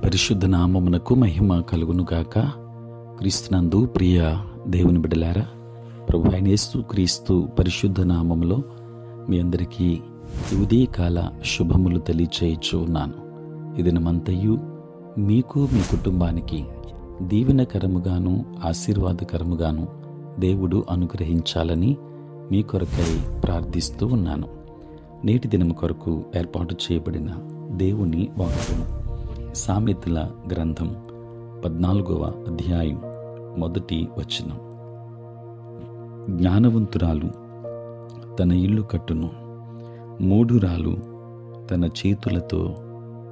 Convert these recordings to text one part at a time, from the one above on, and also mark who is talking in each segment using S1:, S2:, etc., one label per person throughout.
S1: పరిశుద్ధ నామమునకు మహిమ కలుగునుగాక. క్రీస్తునందు ప్రియ దేవుని బిడ్డలారా, ప్రభు అయిన యేసు క్రీస్తు పరిశుద్ధ నామములో మీ అందరికీ ఉదయకాల శుభములు తెలియచేయచ్చు ఉన్నాను. ఈ దినమంతయు మీకు మీ కుటుంబానికి దీవెనకరముగాను ఆశీర్వాదకరముగాను దేవుడు అనుగ్రహించాలని మీ కొరకై ప్రార్థిస్తూ ఉన్నాను. నేటి దినము కొరకు ఏర్పాటు చేయబడిన దేవుని వాక్యము సామెతల గ్రంథం 14వ అధ్యాయం 1వ వచనం. జ్ఞానవంతురాలు తన ఇల్లు కట్టును, మూఢురాలు తన చేతులతో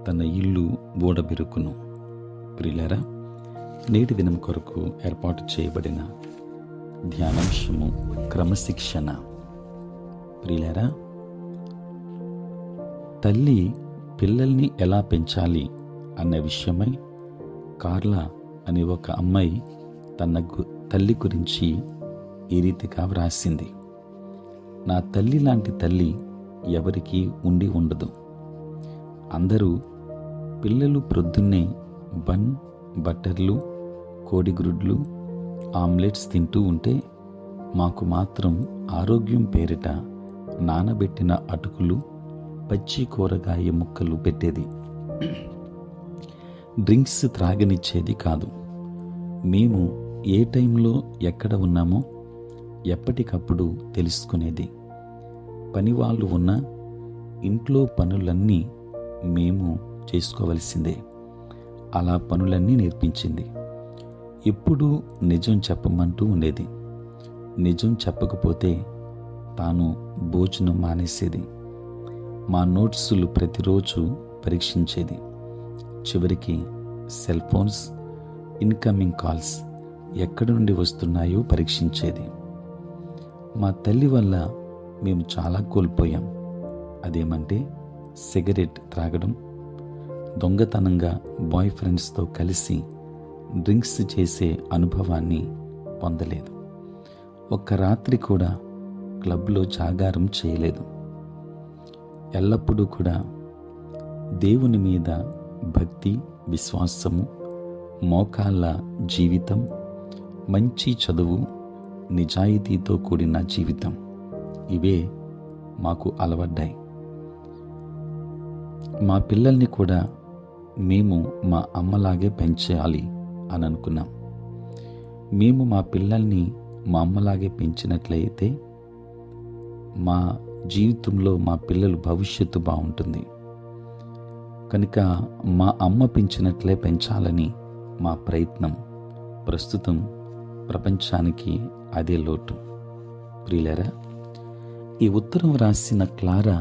S1: తన ఇల్లు ఊడబెరుకును. ప్రియులారా, నేటి దినం కొరకు ఏర్పాటు చేయబడిన ధ్యానాంశము క్రమశిక్షణ. ప్రియులారా, తల్లి పిల్లల్ని ఎలా పెంచాలి అన్న విషయమై కార్లా అనే ఒక అమ్మాయి తన తల్లి గురించి ఈ రీతిగా వ్రాసింది. నా తల్లి లాంటి తల్లి ఎవరికీ ఉండి ఉండదు. అందరూ పిల్లలు ప్రొద్దున్నే బన్, బటర్లు, కోడిగ్రుడ్లు, ఆమ్లెట్స్ తింటూ ఉంటే మాకు మాత్రం ఆరోగ్యం పేరిట నానబెట్టిన అటుకులు, పచ్చి కూరగాయ ముక్కలు పెట్టేది. డ్రింక్స్ త్రాగనిచ్చేది కాదు. మేము ఏ టైంలో ఎక్కడ ఉన్నామో ఎప్పటికప్పుడు తెలుసుకునేది. పనివాళ్ళు ఉన్నా ఇంట్లో పనులన్నీ మేము చేసుకోవలసిందే. అలా పనులన్నీ నేర్పించింది. ఎప్పుడూ నిజం చెప్పమంటూ ఉండేది. నిజం చెప్పకపోతే తాను భోజనం మానేసేది. మా నోట్సులు ప్రతిరోజు పరీక్షించేది. చివరికి సెల్ ఫోన్స్, ఇన్కమింగ్ కాల్స్ ఎక్కడి నుండి వస్తున్నాయో పరీక్షించేది. మా తల్లి వల్ల మేము చాలా కోల్పోయాం. అదేమంటే సిగరెట్ త్రాగడం, దొంగతనంగా బాయ్ ఫ్రెండ్స్తో కలిసి డ్రింక్స్ చేసే అనుభవాన్ని పొందలేదు. ఒక్క రాత్రి కూడా క్లబ్లో జాగారం చేయలేదు. ఎల్లప్పుడూ కూడా దేవుని మీద భక్తి, విశ్వాసము, మోకాళ్ళ జీవితం, మంచి చదువు, నిజాయితీతో కూడిన జీవితం, ఇవే మాకు అలవడ్డాయి. మా పిల్లల్ని కూడా మేము మా అమ్మలాగే పెంచాలి అని అనుకున్నాం. మేము మా పిల్లల్ని మా అమ్మలాగే పెంచినట్లయితే మా జీవితంలో మా పిల్లల భవిష్యత్తు బాగుంటుంది. కనుక మా అమ్మ పెంచినట్లే పెంచాలని మా ప్రయత్నం. ప్రస్తుతం ప్రపంచానికి అదే లోటు. ప్రియులారా, ఈ ఉత్తరం రాసిన క్లారా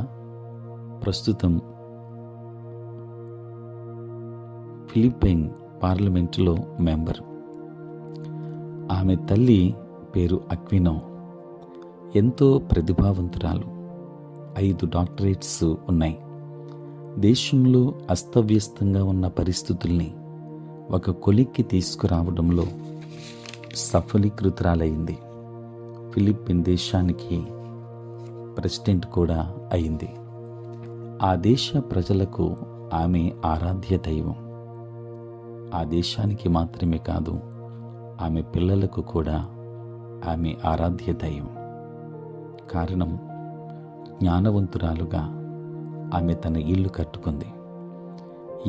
S1: ప్రస్తుతం ఫిలిప్పైన్ పార్లమెంటులో మెంబర్. ఆమె తల్లి పేరు అక్వినో. ఎంతో ప్రతిభావంతురాలు. 5 డాక్టరేట్స్ ఉన్నాయి. దేశంలో అస్తవ్యస్తంగా ఉన్న పరిస్థితుల్ని ఒక కొలిక్కి తీసుకురావడంలో సఫలీకృతురాలైంది. ఫిలిప్పీన్ దేశానికి ప్రెసిడెంట్ కూడా అయింది. ఆ దేశ ప్రజలకు ఆమె ఆరాధ్య దైవం. ఆ దేశానికి మాత్రమే కాదు, ఆమె పిల్లలకు కూడా ఆమె ఆరాధ్య దైవం. కారణం, జ్ఞానవంతురాలుగా ఆమె తన ఇల్లు కట్టుకుంది.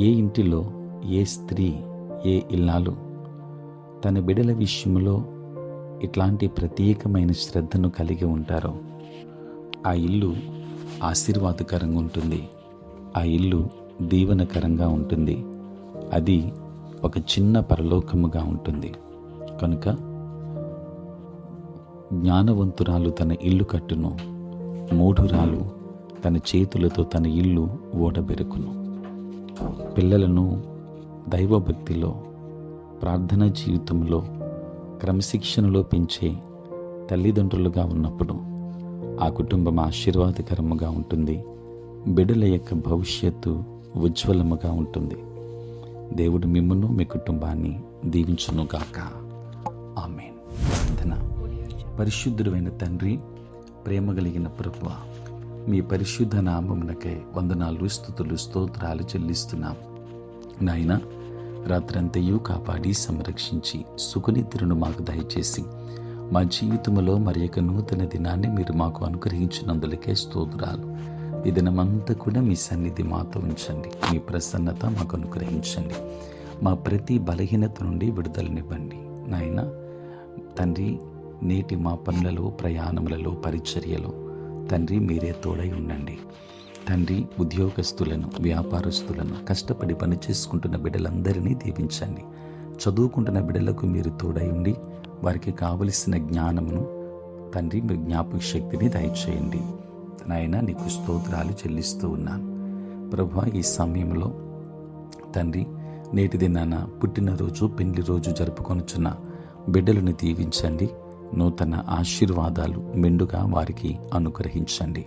S1: ఏ ఇంటిలో ఏ స్త్రీ, ఏ ఇల్లాలు తన బిడ్డల విషయంలో ఇట్లాంటి ప్రత్యేకమైన శ్రద్ధను కలిగి ఉంటారో ఆ ఇల్లు ఆశీర్వాదకరంగా ఉంటుంది. ఆ ఇల్లు దీవెనకరంగా ఉంటుంది. అది ఒక చిన్న పరలోకముగా ఉంటుంది. కనుక జ్ఞానవంతురాలు తన ఇల్లు కట్టును, మూఢురాలు తన చేతులతో తన ఇల్లు ఓడబెరుకును. పిల్లలను దైవభక్తిలో, ప్రార్థనా జీవితంలో, క్రమశిక్షణలో పెంచే తల్లిదండ్రులుగా ఉన్నప్పుడు ఆ కుటుంబం ఆశీర్వాదకరముగా ఉంటుంది. బిడ్డల యొక్క భవిష్యత్తు ఉజ్వలముగా ఉంటుంది. దేవుడు మిమ్మును, మీ కుటుంబాన్ని దీవించునుగాక. ఆమేన్. ప్రార్థన. పరిశుద్ధుడైన తండ్రి, ప్రేమ కలిగిన ప్రభువా, మీ పరిశుద్ధ నామమునకై వందనాలు, స్తుతులు, స్తోత్రాలు చెల్లిస్తున్నాం. నాయన, రాత్రంతయు కాపాడి సంరక్షించి సుఖనిద్రను మాకు దయచేసి మా జీవితంలో మరి యొక్క నూతన దినాన్ని మీరు మాకు అనుగ్రహించినందులకే స్తోత్రాలు. ఈ దినమంతా కూడా మీ సన్నిధి మాతో ఉంచండి. మీ ప్రసన్నత మాకు అనుగ్రహించండి. మా ప్రతి బలహీనత నుండి విడుదలనివ్వండి నాయన తండ్రి. నేటి మా పనులలో, ప్రయాణములలో, పరిచర్యలో తండ్రి మీరే తోడై ఉండండి తండ్రి. ఉద్యోగస్తులను, వ్యాపారస్తులను, కష్టపడి పని చేసుకుంటున్న బిడ్డలందరినీ దీవించండి. చదువుకుంటున్న బిడ్డలకు మీరు తోడై ఉండి వారికి కావలసిన జ్ఞానమును తండ్రి మీ జ్ఞాపక శక్తిని దయచేయండి నాయన. నీకు స్తోత్రాలు చెల్లిస్తూ ఉన్నాను ప్రభువా. ఈ సమయంలో తండ్రి నేటి దినాన పుట్టినరోజు, పెళ్లి రోజు జరుపుకొనుచున్న బిడ్డలను దీవించండి. నూతన ఆశీర్వాదాలు మెండుగా వారికి అనుగ్రహించండి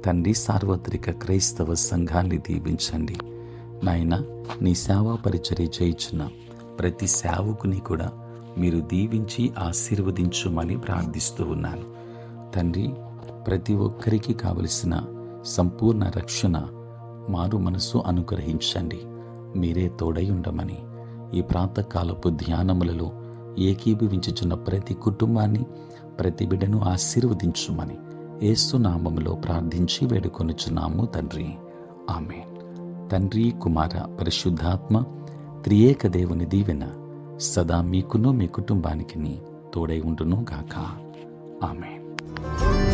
S1: తండ్రి. సార్వత్రిక క్రైస్తవ సంఘాన్ని దీవించండి నాయన. నీ సేవా పరిచర్య చేయించిన ప్రతి సేవకుని కూడా మీరు దీవించి ఆశీర్వదించుమని ప్రార్థిస్తూ ఉన్నాను తండ్రి. ప్రతి ఒక్కరికి కావలసిన సంపూర్ణ రక్షణ, మారు మనసు అనుగ్రహించండి. మీరే తోడై ఉండమని ఈ ప్రాతకాలపు ధ్యానములలో ఏకీభవించుచున్న ప్రతి కుటుంబాన్ని, ప్రతి బిడ్డను ఆశీర్వదించుమని యేసు నామములో ప్రార్థించి వేడుకొనుచున్నాము తండ్రి. ఆమేన్. తండ్రి, కుమార, పరిశుద్ధాత్మ త్రియేక దేవుని దీవెన సదా మీకును మీ కుటుంబానికి తోడై ఉండును గాక. ఆమేన్.